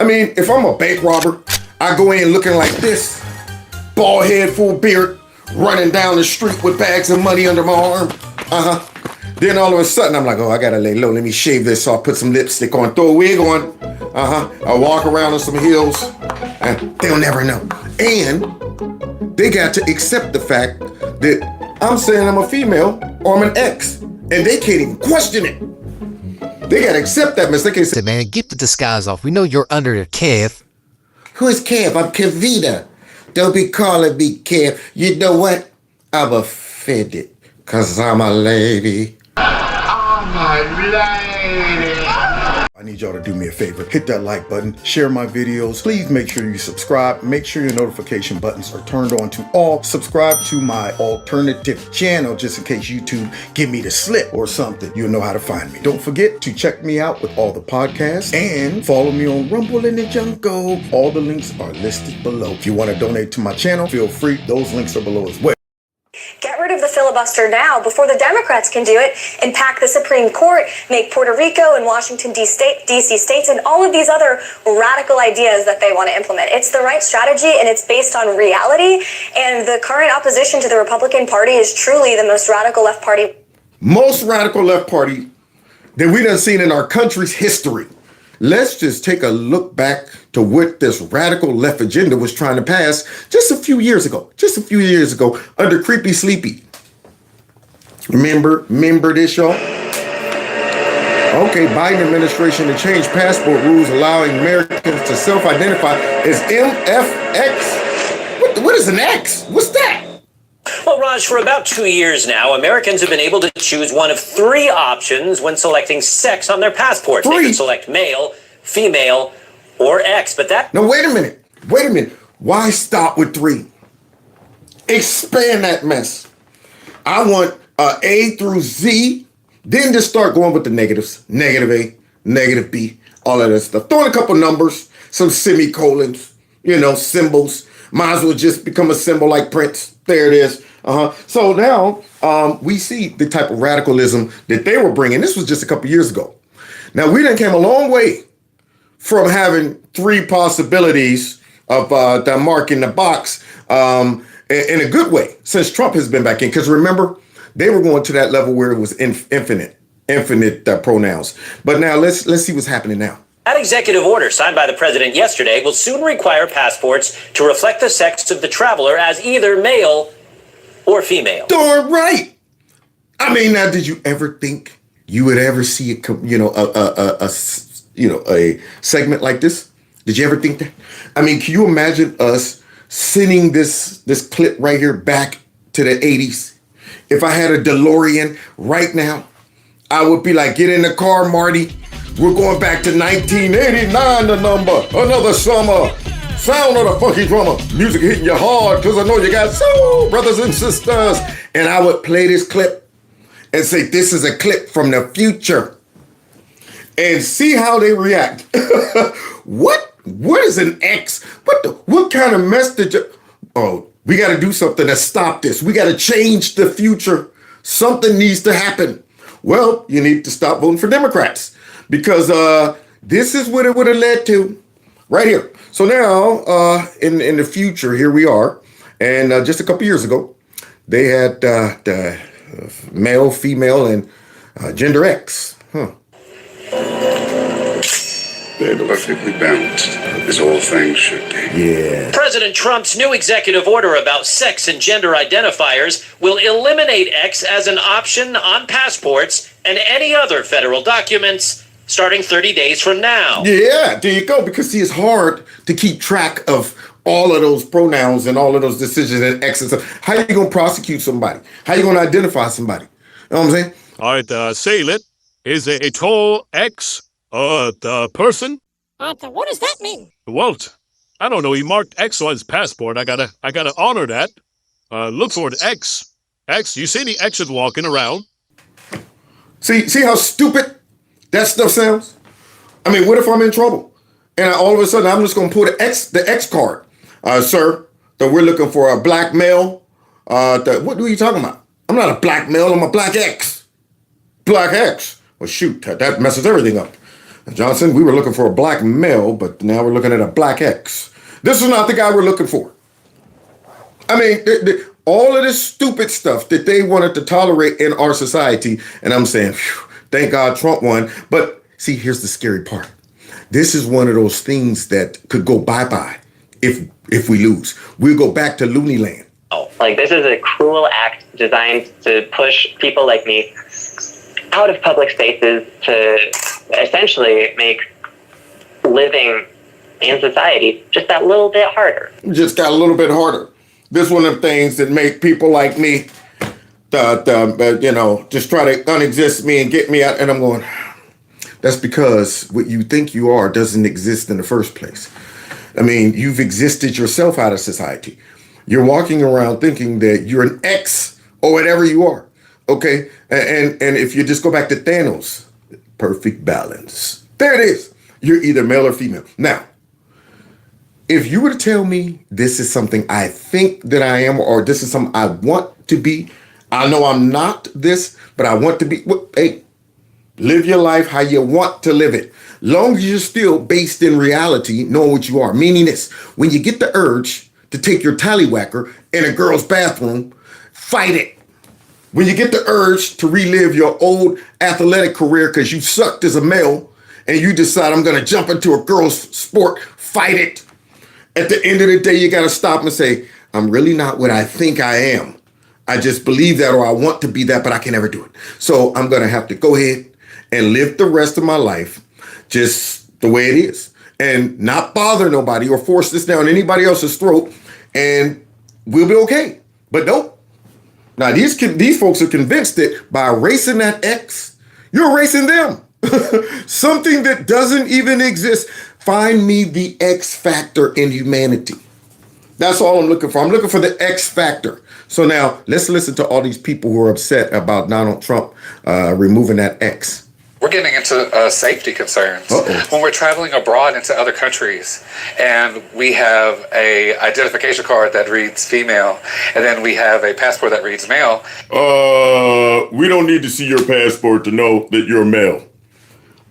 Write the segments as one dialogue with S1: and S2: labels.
S1: mean, if I'm a bank robber, I go in looking like this, bald head, full beard, running down the street with bags of money under my arm. Then all of a sudden, I'm like, oh, I gotta lay low. Let me shave this off, put some lipstick on, throw a wig on. I walk around on some heels, and they'll never know. And they got to accept the fact that I'm saying I'm a female or I'm an ex, and they can't even question it. They gotta accept that mess. They can't say,
S2: man, get the disguise off. We know you're under there, Kev.
S1: Who is Kev? I'm Kevita. Don't be calling me Kev. You know what? I'm offended, cause I'm a lady. I'm a lady. I need y'all to do me a favor. Hit that like button, share my videos. Please make sure you subscribe. Make sure your notification buttons are turned on to all. Subscribe to my alternative channel just in case YouTube give me the slip or something. You'll know how to find me. Don't forget to check me out with all the podcasts and follow me on Rumble in the Jungle. All the links are listed below. If you want to donate to my channel, feel free. Those links are below as well.
S3: Get rid of the filibuster now before the Democrats can do it and pack the Supreme Court, make Puerto Rico and Washington, D.C. states and all of these other radical ideas that they want to implement. It's the right strategy and it's based on reality. And the current opposition to the Republican Party is truly the most radical left party.
S1: Most radical left party that we done seen in our country's history. Let's just take a look back to what this radical left agenda was trying to pass just a few years ago under Creepy Sleepy. Remember this, y'all? Okay, Biden administration to change passport rules allowing Americans to self-identify as MFX. What is an X? What's that?
S4: Well, Raj, for about 2 years now, Americans have been able to choose one of three options when selecting sex on their passports. They can select male, female, or X, but that...
S1: No, wait a minute. Why stop with three? Expand that mess. I want A through Z, then just start going with the negatives. Negative A, negative B, all of that stuff. Throw in a couple numbers, some semicolons, symbols. Might as well just become a symbol like Prince. There it is. So now we see the type of radicalism that they were bringing. This was just a couple years ago. Now, we done came a long way from having three possibilities of the mark in the box in a good way since Trump has been back in. Because remember, they were going to that level where it was infinite pronouns. But now let's see what's happening now.
S4: That executive order signed by the president yesterday will soon require passports to reflect the sex of the traveler as either male or female.
S1: Darn right. I mean, now, did you ever think you would ever see a segment like this? Did you ever think that? I mean, can you imagine us sending this clip right here back to the 80s? If I had a DeLorean right now, I would be like, get in the car, Marty. We're going back to 1989, the number, another summer. Sound of the funky drummer. Music hitting you hard because I know you got soul, brothers and sisters. And I would play this clip and say, this is a clip from the future. And see how they react. What is an X? What kind of message? Oh, we got to do something to stop this. We got to change the future. Something needs to happen. Well, you need to stop voting for Democrats. Because this is what it would have led to right here. So now in the future, here we are. And just a couple years ago, they had the male, female, and gender X.
S5: They're perfectly balanced, as all things should be.
S1: Yeah.
S4: President Trump's new executive order about sex and gender identifiers will eliminate X as an option on passports and any other federal documents starting 30 days from now.
S1: Yeah, there you go. Because see, it's hard to keep track of all of those pronouns and all of those decisions and X and stuff. How are you going to prosecute somebody? How are you going to identify somebody? You know what I'm saying?
S6: All right, sail it. Is a tall X the person?
S7: What does that mean?
S6: Walt. I don't know. He marked X on his passport. I gotta honor that. Look for an X. X. You see the X's walking around.
S1: See how stupid that stuff sounds? I mean, what if I'm in trouble? And all of a sudden, I'm just going to pull the X card. Sir, that we're looking for a black male. What are you talking about? I'm not a black male. I'm a black X. Black X. Well, shoot, that messes everything up. Johnson, we were looking for a black male, but now we're looking at a black X. This is not the guy we're looking for. I mean, all of this stupid stuff that they wanted to tolerate in our society, and I'm saying, phew, thank God Trump won. But see, here's the scary part. This is one of those things that could go bye-bye if we lose. We'll go back to loony land.
S8: Like, this is a cruel act designed to push people like me out of public spaces to essentially make living in society just that little bit harder.
S1: Just got a little bit harder. This one of the things that make people like me, just try to unexist me and get me out. And I'm going, that's because what you think you are doesn't exist in the first place. I mean, you've existed yourself out of society. You're walking around thinking that you're an X or whatever you are. Okay. And if you just go back to Thanos, perfect balance. There it is. You're either male or female. Now, if you were to tell me this is something I think that I am, or this is something I want to be, I know I'm not this, but I want to be. Well, hey, live your life how you want to live it. Long as you're still based in reality, knowing what you are. Meaning this, when you get the urge to take your tallywhacker in a girl's bathroom, fight it. When you get the urge to relive your old athletic career because you sucked as a male and you decide I'm going to jump into a girl's sport, fight it. At the end of the day, you got to stop and say, I'm really not what I think I am. I just believe that, or I want to be that, but I can never do it. So I'm going to have to go ahead and live the rest of my life just the way it is and not bother nobody or force this down anybody else's throat, and we'll be okay. But nope. Now, these folks are convinced that by erasing that X, you're erasing them. Something that doesn't even exist. Find me the X factor in humanity. That's all I'm looking for. I'm looking for the X factor. So now let's listen to all these people who are upset about Donald Trump removing that X.
S9: We're getting into safety concerns. When we're traveling abroad into other countries and we have a identification card that reads female and then we have a passport that reads male.
S1: We don't need to see your passport to know that you're male.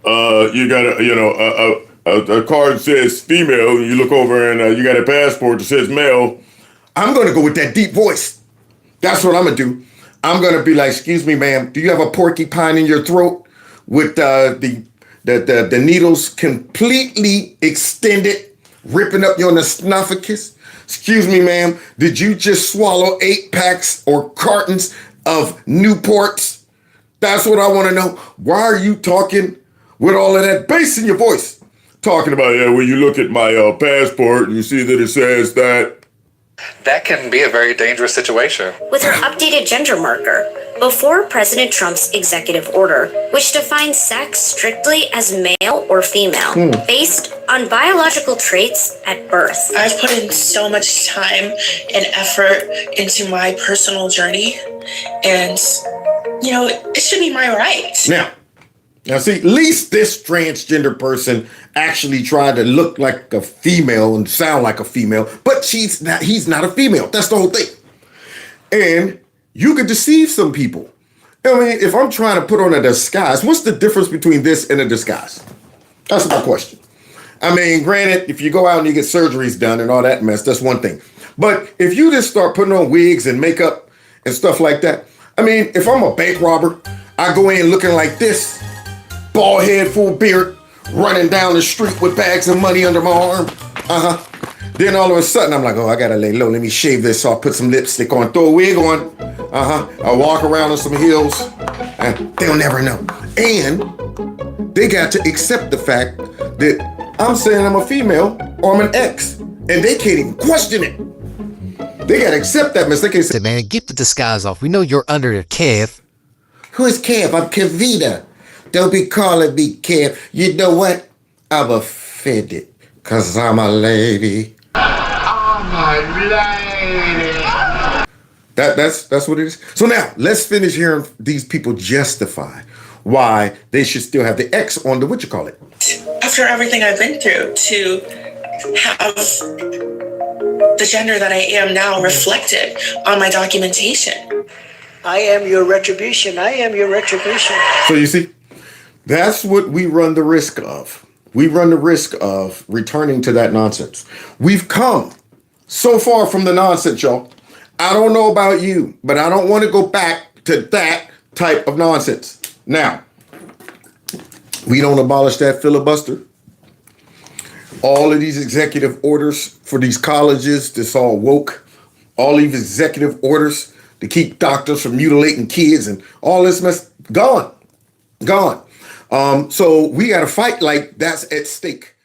S1: You got a card says female, and you look over and you got a passport that says male. I'm going to go with that deep voice. That's what I'm going to do. I'm going to be like, excuse me, ma'am, do you have a porcupine in your throat with the needles completely extended, ripping up your esophagus? Excuse me, ma'am, did you just swallow 8 packs or cartons of Newports? That's what I want to know. Why are you talking with all of that bass in your voice? Talking about, when you look at my passport, you see that it says that.
S9: That can be a very dangerous situation.
S10: With her updated gender marker, before President Trump's executive order, which defines sex strictly as male or female, based on biological traits at birth.
S11: I've put in so much time and effort into my personal journey, and, it should be my right.
S1: Now, see, at least this transgender person actually tried to look like a female and sound like a female, but he's not a female. That's the whole thing. And you could deceive some people. I mean, if I'm trying to put on a disguise, what's the difference between this and a disguise? That's my question. I mean, granted, if you go out and you get surgeries done and all that mess, that's one thing. But if you just start putting on wigs and makeup and stuff like that, I mean, if I'm a bank robber, I go in looking like this, bald head, full beard, running down the street with bags of money under my arm. Then all of a sudden, I'm like, I gotta lay low. Let me shave this off, put some lipstick on, throw a wig on. I walk around on some heels, and they'll never know. And they got to accept the fact that I'm saying I'm a female or I'm an X, and they can't even question it. They gotta accept that mistake. They say,
S2: Man, get the disguise off. We know you're under there, Kev.
S1: Who is Kev? I'm Kevita. Don't be calling me Kev. You know what? I'm offended because I'm a lady. I'm a lady. That's what it is. So now let's finish hearing these people justify why they should still have the X on the
S11: After everything I've been through, to have the gender that I am now reflected on my documentation.
S12: I am your retribution. I am your retribution.
S1: So you see, That's what we run the risk of. We run the risk of returning to that nonsense. We've come so far from the nonsense, y'all. I don't know about you, but I don't want to go back to that type of nonsense. Now, we don't abolish that filibuster. All of these executive orders for these colleges, this all woke, all these executive orders to keep doctors from mutilating kids and all this mess, gone. So we got to fight like that's at stake.